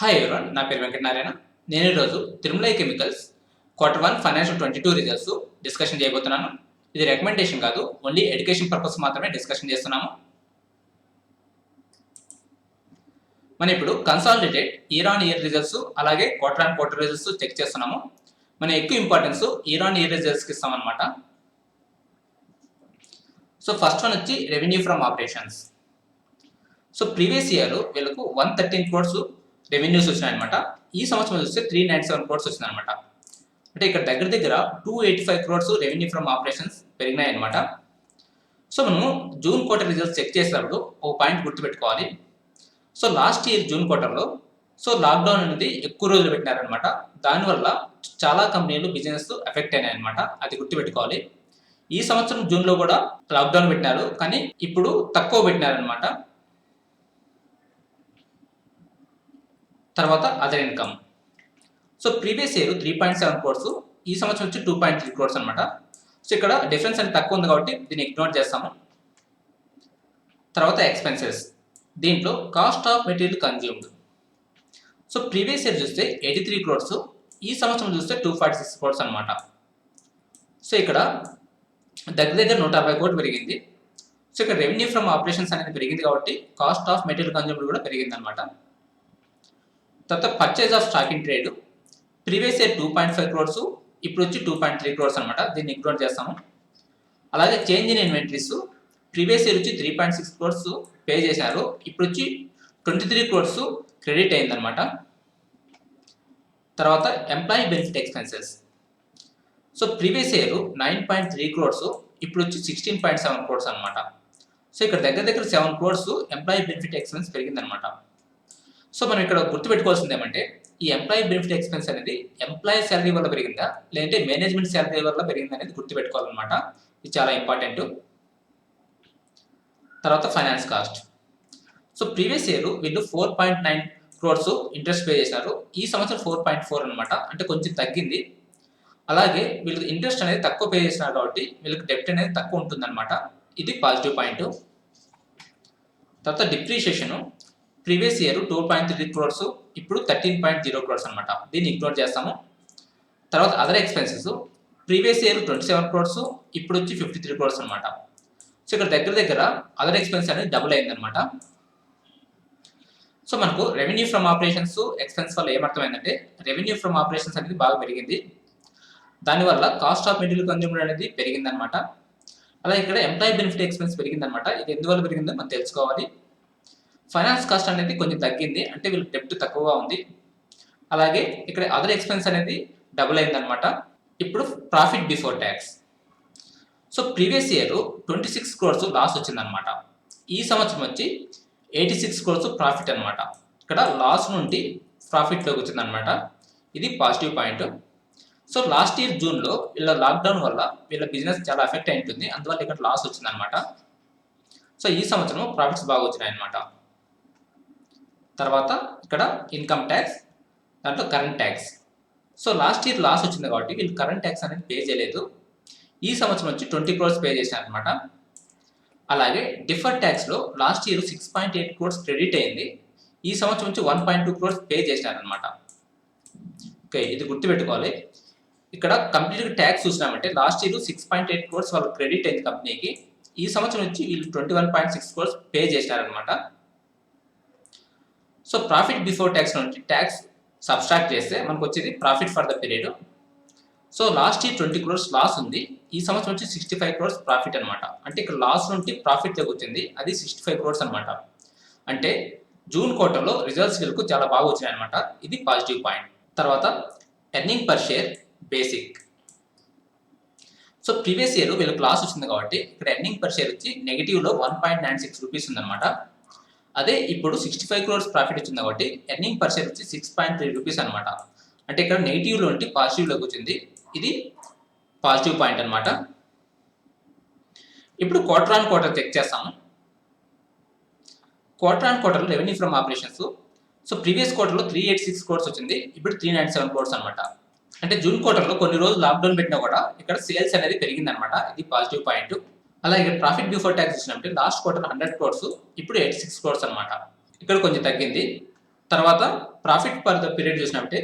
Hi everyone, నా పేరు వెంకటనారాయణ. నేను ఈరోజు Tirumalai chemicals Q1 financial 22 results discussion చేయబోతున్నాను. ఇది రికమెండేషన్ కాదు, ఓన్లీ ఎడ్యుకేషన్ పర్పస్ మాత్రమే డిస్కషన్ చేస్తున్నాము. మనం ఇప్పుడు consolidated year on year results అలాగే quarter on quarter results check చేస్తున్నాము. మనం ఎక్కువ ఇంపార్టెన్స్ ఇయర్ ఆన్ ఇయర్ రిజల్ట్స్కి ఇస్తామన్నమాట. సో ఫస్ట్ వన్ వచ్చి revenue from operations. So previous year వీళ్ళకు 113 క్రోర్స్ రెవెన్యూస్ వచ్చినాయన్నమాట. ఈ సంవత్సరం చూస్తే 397 క్రోర్స్ వచ్చిందనమాట. అంటే ఇక్కడ దగ్గర దగ్గర 285 క్రోర్స్ రెవెన్యూ ఫ్రమ్ ఆపరేషన్స్ పెరిగినాయి అనమాట. సో మనము జూన్ క్వార్టర్ రిజల్ట్స్ చెక్ చేసేటప్పుడు ఒక పాయింట్ గుర్తుపెట్టుకోవాలి. సో లాస్ట్ ఇయర్ జూన్ క్వార్టర్లో లాక్డౌన్ అనేది ఎక్కువ రోజులు పెట్టినారనమాట. దానివల్ల చాలా కంపెనీలు బిజినెస్ ఎఫెక్ట్ అయినాయి అనమాట. అది గుర్తుపెట్టుకోవాలి. ఈ సంవత్సరం జూన్లో కూడా లాక్డౌన్ పెట్టినారు, కానీ ఇప్పుడు తక్కువ పెట్టినారనమాట. తర్వాత other income. So previous year 3.7 crores, ఈ సంవత్సరం వచ్చి 2.3 క్రోర్స్ అనమాట. సో ఇక్కడ డిఫరెన్స్ అనేది తక్కువ ఉంది కాబట్టి దీన్ని ఇగ్నోర్ చేస్తాము. తర్వాత ఎక్స్పెన్సెస్, దీంట్లో cost of material consumed. So previous year చూస్తే 83 క్రోర్స్, ఈ సంవత్సరం చూస్తే 246 క్రోర్స్ అనమాట. సో ఇక్కడ దగ్గర దగ్గర 160 కోట్లు పెరిగింది. సో ఇక్కడ రెవెన్యూ ఫ్రమ్ ఆపరేషన్స్ అనేది పెరిగింది కాబట్టి కాస్ట్ ఆఫ్ మెటీరియల్ కన్జ్యూమ్డ్ కూడా పెరిగింది అనమాట. తర్వాత purchase of stock in trade, previous year 2.5 crores, ఇప్పుడు వచ్చి 2.3 క్రోర్స్ అనమాట. దీన్ని ఇగ్నోర్ చేస్తాము. అలాగే change in inventories, previous year వచ్చి 3.6 క్రోర్స్ పే చేశారు, ఇప్పుడు వచ్చి 23 క్రోర్స్ క్రెడిట్ అయిందనమాట. తర్వాత employee benefit expenses. So previous year 9.3 crores, ఇప్పుడు వచ్చి 16.7 క్రోర్స్ అనమాట. సో ఇక్కడ దగ్గర దగ్గర 7 క్రోర్స్ ఎంప్లాయీ బెనిఫిట్ ఎక్స్పెన్స్ పెరిగిందనమాట. సో మనం ఇక్కడ గుర్తుపెట్టుకోవాల్సింది ఏమంటే, ఈ ఎంప్లాయీ బెనిఫిట్ ఎక్స్పెన్స్ అనేది ఎంప్లాయీ శాలరీ వల్ల పెరిగిందా లేదంటే మేనేజ్మెంట్ శాలరీ వల్ల పెరిగిందా అనేది గుర్తుపెట్టుకోవాలన్నమాట. ఇది చాలా ఇంపార్టెంట్. తర్వాత finance cost. So previous year వీళ్ళు 4.9 క్రోర్స్ ఇంట్రెస్ట్ పే చేశారు, ఈ సంవత్సరం 4.4 అనమాట. అంటే కొంచెం తగ్గింది. అలాగే వీళ్ళకి ఇంట్రెస్ట్ అనేది తక్కువ పే చేసినారు కాబట్టి వీళ్ళకి డెప్ట్ అనేది తక్కువ ఉంటుందన్నమాట. ఇది పాజిటివ్ పాయింట్. తర్వాత డిప్రిషియేషన్, ప్రీవియస్ ఇయర్ 2.3 క్రోర్స్, ఇప్పుడు 13.0 క్రోర్స్ అనమాట. దీన్ని ఇగ్నోర్ చేస్తాము. తర్వాత other expenses, previous year 27 crores, ఇప్పుడు వచ్చి 53 క్రోర్స్ అనమాట. సో ఇక్కడ దగ్గర దగ్గర అదర్ ఎక్స్పెన్స్ అనేది డబుల్ అయిందనమాట. సో మనకు రెవెన్యూ ఫ్రమ్ ఆపరేషన్స్ ఎక్స్పెన్స్ వల్ల ఏమర్థమైందంటే, రెవెన్యూ ఫ్రమ్ ఆపరేషన్స్ అనేది బాగా పెరిగింది. దానివల్ల కాస్ట్ ఆఫ్ మెటీరియల్ కన్జ్యూమ్డ్ అనేది పెరిగిందనమాట. అలాగే ఇక్కడ ఎంప్లాయీ బెనిఫిట్ ఎక్స్పెన్స్ పెరిగిందనమాట. ఇది ఎందువల్ల పెరిగిందో మనం తెలుసుకోవాలి. ఫైనాన్స్ కాస్ట్ అనేది కొంచెం తగ్గింది, అంటే వీళ్ళకి డెప్ట్ తక్కువగా ఉంది. అలాగే ఇక్కడ అదర్ ఎక్స్పెన్స్ అనేది డబుల్ అయిందనమాట. ఇప్పుడు profit before tax. So previous year 26 crores loss వచ్చిందనమాట. ఈ సంవత్సరం వచ్చి 86 క్రోర్స్ ప్రాఫిట్ అనమాట. ఇక్కడ లాస్ నుండి ప్రాఫిట్లోకి వచ్చిందనమాట. ఇది positive point. So last year జూన్లో వీళ్ళ లాక్డౌన్ వల్ల వీళ్ళ బిజినెస్ చాలా ఎఫెక్ట్ అయి ఉంటుంది, అందువల్ల ఇక్కడ లాస్ వచ్చిందనమాట. సో ఈ సంవత్సరం ప్రాఫిట్స్ బాగా వచ్చినాయి అనమాట. తర్వాత ఇక్కడ ఇన్కమ్ ట్యాక్స్, దాంట్లో current tax. So last year loss వచ్చింది కాబట్టి వీళ్ళు కరెంట్ ట్యాక్స్ అనేది పే చేయలేదు. ఈ సంవత్సరం వచ్చి 20 క్రోర్స్ పే చేశారనమాట. అలాగే డిఫర్డ్ ట్యాక్స్లో లాస్ట్ ఇయర్ 6.8 క్రోర్స్ క్రెడిట్ అయింది, ఈ సంవత్సరం వచ్చి 1.2 క్రోర్స్ పే చేశారనమాట. ఓకే, ఇది గుర్తుపెట్టుకోవాలి. ఇక్కడ కంప్లీట్గా ట్యాక్స్ చూసినామంటే లాస్ట్ ఇయర్ 6.8 క్రోర్స్ వాళ్ళు క్రెడిట్ అయింది కంపెనీకి, ఈ సంవత్సరం వచ్చి వీళ్ళు 21.6 క్రోర్స్ పే చేశారనమాట. సో ప్రాఫిట్ బిఫోర్ ట్యాక్స్ నుండి ట్యాక్స్ సబ్స్ట్రాక్ట్ చేస్తే మనకు వచ్చేది profit for the period. So last year 20 crores loss ఉంది, ఈ సంవత్సరం వచ్చి 65 క్రోర్స్ ప్రాఫిట్ అనమాట. అంటే ఇక్కడ లాస్ నుండి ప్రాఫిట్లోకి వచ్చింది, అది 65 క్రోర్స్ అనమాట. అంటే జూన్ క్వార్టర్లో రిజల్ట్స్ వీళ్ళకు చాలా బాగా వచ్చినాయి అనమాట. ఇది పాజిటివ్ పాయింట్. తర్వాత earning per share basic. So previous year వీళ్ళకి లాస్ వచ్చింది కాబట్టి ఇక్కడ ఎర్నింగ్ పర్ షేర్ వచ్చి నెగిటివ్లో 1.96 రూపీస్ ఉందన్నమాట. అదే ఇప్పుడు 65 క్రోర్స్ ప్రాఫిట్ వచ్చింది కాబట్టి ఎర్నింగ్ పర్ షేర్ వచ్చి 6.3 రూపీస్ అనమాట. అంటే ఇక్కడ నెగిటివ్లో ఉంటే పాజిటివ్లోకి వచ్చింది, ఇది పాజిటివ్ పాయింట్ అనమాట. ఇప్పుడు క్వార్టర్ ఆన్ క్వార్టర్ చెక్ చేస్తాము. Quarter on quarter revenue from operations. So previous క్వార్టర్లో 386 క్రోర్స్ వచ్చింది, ఇప్పుడు 397 క్రోర్స్ అనమాట. అంటే జూన్ క్వార్టర్లో కొన్ని రోజులు లాక్డౌన్ పెట్టినా కూడా ఇక్కడ సేల్స్ అనేది పెరిగిందనమాట. ఇది పాజిటివ్ పాయింట్. అలాగే ప్రాఫిట్ బిఫోర్ ట్యాక్స్ వచ్చినప్పుడు లాస్ట్ క్వార్టర్ 100 క్రోర్స్, ఇప్పుడు 86 క్రోర్స్ అనమాట. ఇక్కడ కొంచెం తగ్గింది. తర్వాత ప్రాఫిట్ పర్ ద పీరియడ్ చూసినట్టే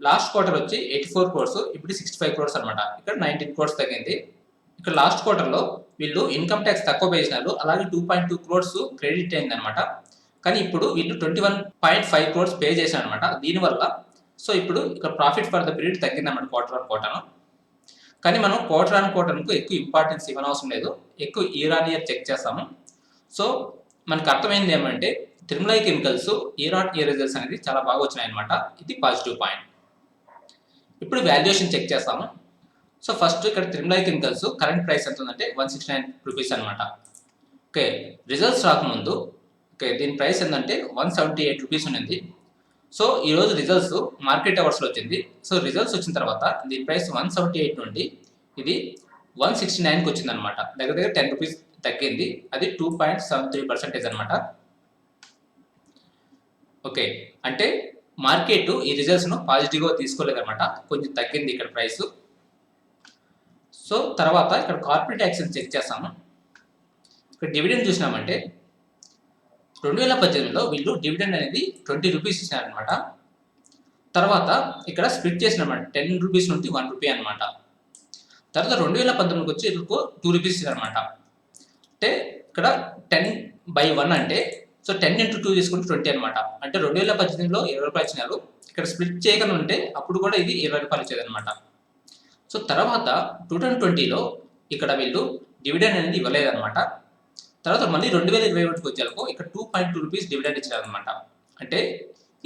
లాస్ట్ క్వార్టర్ వచ్చి 84 క్రోర్స్, ఇప్పుడు 65 క్రోర్స్ అనమాట. ఇక్కడ 19 క్రోర్స్ తగ్గింది. ఇక్కడ లాస్ట్ క్వార్టర్లో వీళ్ళు ఇన్కమ్ ట్యాక్స్ తక్కువ పే చేసినారు, అలాగే 2.2 క్రోర్స్ క్రెడిట్ అయింది అనమాట. కానీ ఇప్పుడు వీళ్ళు 21.5 క్రోర్స్ పే చేశారు అనమాట. దీనివల్ల సో ఇప్పుడు ఇక్కడ ప్రాఫిట్ ఫర్ ద పీరియడ్ తగ్గిందన్నమాట క్వార్టర్ ఆన్ క్వార్టర్. కానీ మనం క్వార్టర్ ఆన్ క్వార్టర్కు ఎక్కువ ఇంపార్టెన్స్ ఇవ్వనవసరం లేదు, ఎక్కువ ఇయర్ ఆన్ ఇయర్ చెక్ చేస్తాము. సో మనకు అర్థమైంది ఏమంటే Tirumalai chemicals year on year results అనేది చాలా బాగా వచ్చినాయి అనమాట. ఇది పాజిటివ్ పాయింట్. ఇప్పుడు వాల్యుయేషన్ చెక్ చేస్తాము. సో ఫస్ట్ ఇక్కడ త్రిమలై కెమికల్స్ కరెంట్ ప్రైస్ ఎంత ఉందంటే 169 రూపీస్ అనమాట. ఓకే, రిజల్ట్స్ రాకముందు ఓకే దీని ప్రైస్ ఏంటంటే 178 రూపీస్ ఉంది. సో ఈరోజు రిజల్ట్స్ మార్కెట్ అవర్స్లో వచ్చింది. సో రిజల్ట్స్ వచ్చిన తర్వాత దీని ప్రైస్ 178 నుండి ఇది 169కి వచ్చింది అనమాట. దగ్గర దగ్గర 10 రూపీస్ తగ్గింది. అది 2.73% అనమాట. ఓకే, అంటే మార్కెట్ ఈ రిజల్ట్స్ను పాజిటివ్గా తీసుకోలేదన్నమాట, కొంచెం తగ్గింది ఇక్కడ ప్రైస్. సో తర్వాత ఇక్కడ కార్పొరేట్ యాక్షన్ చెక్ చేస్తాము. ఇక్కడ డివిడెండ్ చూసినామంటే 2018లో వీళ్ళు డివిడెండ్ అనేది 20 రూపీస్ ఇచ్చినారనమాట. తర్వాత ఇక్కడ స్ప్లిట్ చేసినారన్నమాట, 10 రూపీస్ నుండి 1 రూపీ అనమాట. తర్వాత 2019కి వచ్చి వీళ్ళకు 2 రూపీస్ ఇచ్చారనమాట. అంటే ఇక్కడ 10/1 అంటే సో 10 × 2 తీసుకుంటే 20 అనమాట. అంటే 2018లో 20 రూపాయలు ఇచ్చినారు, ఇక్కడ స్ప్లిట్ చేయకుండా ఉంటే అప్పుడు కూడా ఇది 20 రూపాయలు ఇచ్చేదనమాట. సో తర్వాత 2020లో ఇక్కడ వీళ్ళు డివిడెండ్ అనేది ఇవ్వలేదన్నమాట. తర్వాత మళ్ళీ 2021కి వచ్చేలకు ఇక్కడ 2.2 రూపీస్ డివిడెండ్ ఇచ్చారనమాట. అంటే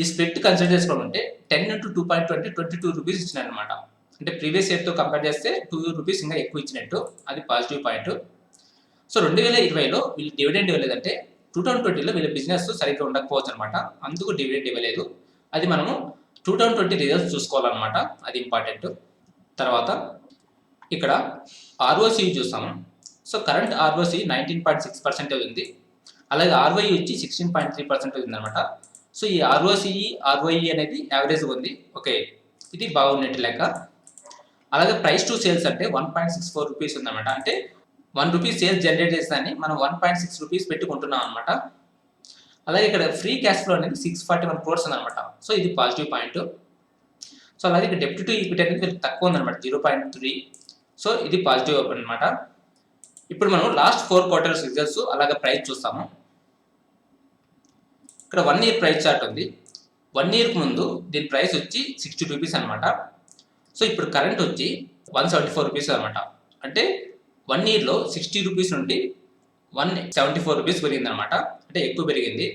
ఈ స్ప్లిట్ కన్సిడర్ చేసుకుంటే 10 × 2.2 అంటే 22 రూపీస్ ఇచ్చినారనమాట. అంటే ప్రీవియస్ ఇయర్తో కంపేర్ చేస్తే 2 రూపీస్ ఇంకా ఎక్కువ ఇచ్చినట్టు, అది పాజిటివ్ పాయింట్. సో 2020లో వీళ్ళు డివిడెండ్ ఇవ్వలేదంటే 2020లో వీళ్ళ బిజినెస్ సరిగ్గా ఉండకపోవచ్చు అనమాట, అందుకు డివిడెండ్ ఇవ్వలేదు. అది మనము 2020 రిజల్ట్స్ చూసుకోవాలన్నమాట, అది ఇంపార్టెంట్. తర్వాత ఇక్కడ ఆర్ఓసి చూస్తాము. సో కరెంట్ ఆర్ఓసి 19.6% ఉంది, అలాగే ఆర్ఓఈ వచ్చి 16.3% ఉంది అనమాట. సో ఈ ఆర్ఓసి ఆర్ఓఈ అనేది యావరేజ్గా ఉంది. ఓకే, ఇది బాగున్నట్టు లెక్క. అలాగే ప్రైస్ టు సేల్స్ అంటే 1.64 రూపీస్ ఉందన్నమాట. అంటే 1 రూపీస్ సేల్స్ జనరేట్ చేసేదాన్ని మనం 1.6 రూపీస్ పెట్టుకుంటున్నాం అనమాట. అలాగే ఇక్కడ ఫ్రీ క్యాష్ ఫ్లో అనేది 641 క్రోర్స్ ఉందన్నమాట. సో ఇది పాజిటివ్ పాయింట్. సో అలాగే ఇక్కడ డెప్ట్ టు ఈక్విటీ అనేది తక్కువ ఉందన్నమాట, 0.3. సో ఇది పాజిటివ్ అనమాట. ఇప్పుడు మనం లాస్ట్ 4 క్వార్టర్స్ రిజల్ట్స్ అలాగే ప్రైస్ చూస్తాము. ఇక్కడ 1 ఇయర్ ప్రైస్ చార్ట్ ఉంది. 1 ఇయర్కి ముందు దీని ప్రైస్ వచ్చి 60 రూపీస్ అనమాట. సో ఇప్పుడు కరెంట్ వచ్చి 174 రూపీస్ అనమాట. అంటే 1 ఇయర్లో 60 రూపీస్ నుండి 174 రూపీస్ పెరిగింది అనమాట, అంటే ఎక్కువ పెరిగింది.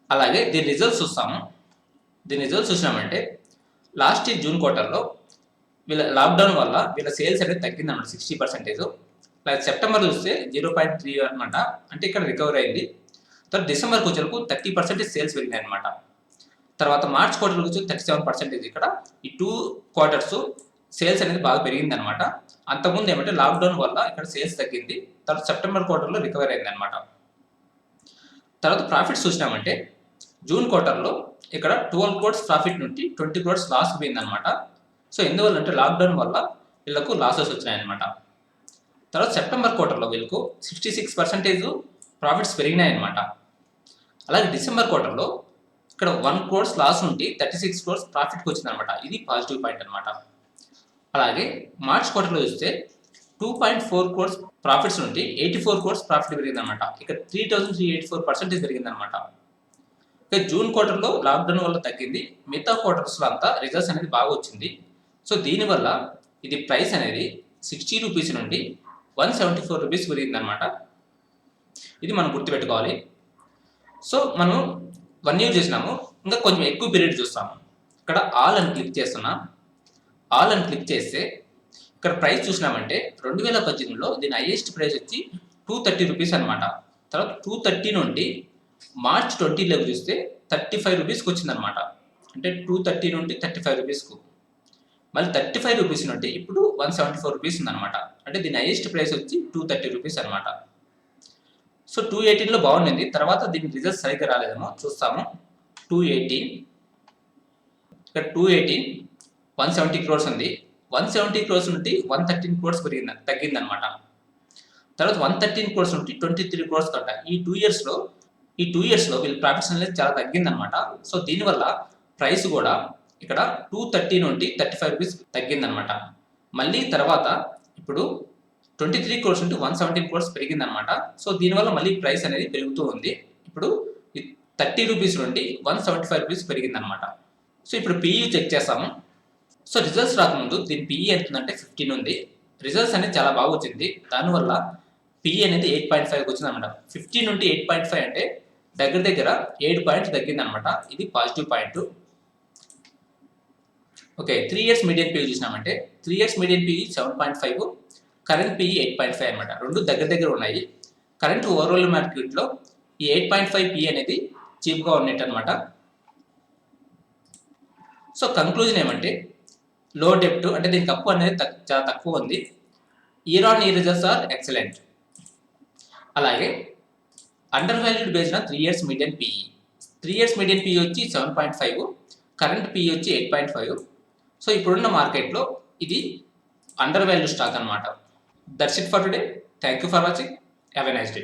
అలాగే దీని రిజల్ట్స్ చూస్తాము. దీని రిజల్ట్స్ చూసినామంటే లాస్ట్ ఇయర్ జూన్ క్వార్టర్లో వీళ్ళ లాక్డౌన్ వల్ల వీళ్ళ సేల్స్ అనేది తగ్గింది అనమాట, 60%. అలాగే సెప్టెంబర్ చూస్తే 0.3 అనమాట, అంటే ఇక్కడ రికవర్ అయింది. తర్వాత డిసెంబర్కి వచ్చేందుకు 30% సేల్స్ పెరిగినాయి అనమాట. తర్వాత మార్చ్ క్వార్టర్కి వచ్చి 37%. ఇక్కడ ఈ 2 క్వార్టర్స్ సేల్స్ అనేది బాగా పెరిగింది అనమాట. అంతకుముందు ఏమంటే లాక్డౌన్ వల్ల ఇక్కడ సేల్స్ తగ్గింది. తర్వాత సెప్టెంబర్ క్వార్టర్లో రికవర్ అయింది అనమాట. తర్వాత ప్రాఫిట్స్ చూసినామంటే జూన్ క్వార్టర్లో ఇక్కడ 12 క్రోర్స్ ప్రాఫిట్ నుండి 20 క్రోర్స్ లాస్ పోయింది అనమాట. సో ఎందువల్ల అంటే లాక్డౌన్ వల్ల వీళ్ళకు లాసెస్ వచ్చినాయన్నమాట. తర్వాత సెప్టెంబర్ క్వార్టర్లో వీళ్ళకు 66% ప్రాఫిట్స్ పెరిగినాయి అనమాట. అలాగే డిసెంబర్ క్వార్టర్లో ఇక్కడ 1 క్రోర్స్ లాస్ నుండి 36 క్రోర్స్ ప్రాఫిట్కి వచ్చిందనమాట, ఇది పాజిటివ్ పాయింట్ అనమాట. అలాగే మార్చ్ క్వార్టర్లో చూస్తే 2.4 క్రోర్స్ ప్రాఫిట్స్ నుండి 84 క్రోర్స్ ప్రాఫిట్ పెరిగిందనమాట. ఇక్కడ 3384% పెరిగిందనమాట. ఇక జూన్ క్వార్టర్లో లాక్డౌన్ వల్ల తగ్గింది, మిగతా క్వార్టర్స్లో అంతా రిజల్ట్స్ అనేది బాగా వచ్చింది. సో దీనివల్ల ఇది ప్రైస్ అనేది 60 రూపీస్ నుండి 174 రూపీస్ పెరిగిందనమాట. ఇది మనం గుర్తుపెట్టుకోవాలి. సో మనం 1 ఇయర్ చూసినాము, ఇంకా కొంచెం ఎక్కువ పీరియడ్ చూస్తాము. ఇక్కడ ఆల్ అని క్లిక్ చేస్తున్నాం. ఆల్ అని క్లిక్ చేస్తే ఇక్కడ ప్రైస్ చూసినామంటే 2018లో దీని హైయెస్ట్ ప్రైస్ వచ్చి 230 రూపీస్ అనమాట. తర్వాత 230 నుండి మార్చ్ 20 చూస్తే 35 రూపీస్కి వచ్చిందనమాట. అంటే 230 నుండి 35 రూపీస్కు, మళ్ళీ 35 రూపీస్ నుండి ఇప్పుడు 174 రూపీస్ ఉందన్నమాట. అంటే దీని హైయెస్ట్ ప్రైస్ వచ్చి 230 రూపీస్ అనమాట. సో 218లో బాగుండింది, తర్వాత దీని రిజల్ట్స్ సరిగ్గా రాలేదేమో చూస్తాము. 218 ఇక్కడ 218 170 క్రోర్స్ ఉంది. 170 క్రోర్స్ నుండి 113 క్రోర్స్ తగ్గిందనమాట. తర్వాత 113 క్రోర్స్ నుండి 23 క్రోర్స్ కంట. ఈ 2 ఇయర్స్లో ఈ 2 ఇయర్స్లో వీళ్ళ ప్రాఫిట్స్ అనేది చాలా తగ్గిందనమాట. సో దీనివల్ల ప్రైస్ కూడా ఇక్కడ 230 నుండి 35 రూపీస్ తగ్గిందనమాట. మళ్ళీ తర్వాత ఇప్పుడు 23 క్రోర్స్ నుండి 117 క్రోర్స్ పెరిగిందనమాట. సో దీనివల్ల మళ్ళీ ప్రైస్ అనేది పెరుగుతూ ఉంది. ఇప్పుడు 30 రూపీస్ నుండి 175 రూపీస్ పెరిగిందనమాట. సో ఇప్పుడు పిఈ చెక్ చేస్తాము. సో రిజల్ట్స్ రాకముందు దీని పిఈ ఎంత ఉందంటే 15 ఉంది. రిజల్ట్స్ అనేది చాలా బాగా వచ్చింది. దానివల్ల పిఈ అనేది 8.5 వచ్చిందనమాట. 15 నుండి 8.5 అంటే దగ్గర 7 పాయింట్స్ తగ్గిందనమాట. ఇది positive point. Okay, 3 years median PE చూసినామంటే 3 years median PE 7.5, current PE 8.5 అనమాట. రెండు దగ్గర ఉన్నాయి. కరెంట్ ఓవరాల్ మార్కెట్లో ఈ 8.5 పిఈ అనేది చీప్గా ఉన్నట్టు అనమాట. సో కంక్లూజన్ ఏమంటే లో డెప్ట్ అంటే దీనికి అప్పు అనేది చాలా తక్కువ ఉంది. Year on year results are excellent. అలాగే undervalued based on 3 years median PE. 3 years median PE వచ్చి 7.5, కరెంట్ పిఈ వచ్చి 8.5. సో ఇప్పుడున్న మార్కెట్లో ఇది అండర్ వాల్యూ స్టాక్ అనమాట. That's it for today. Thank you for watching. Have a nice day.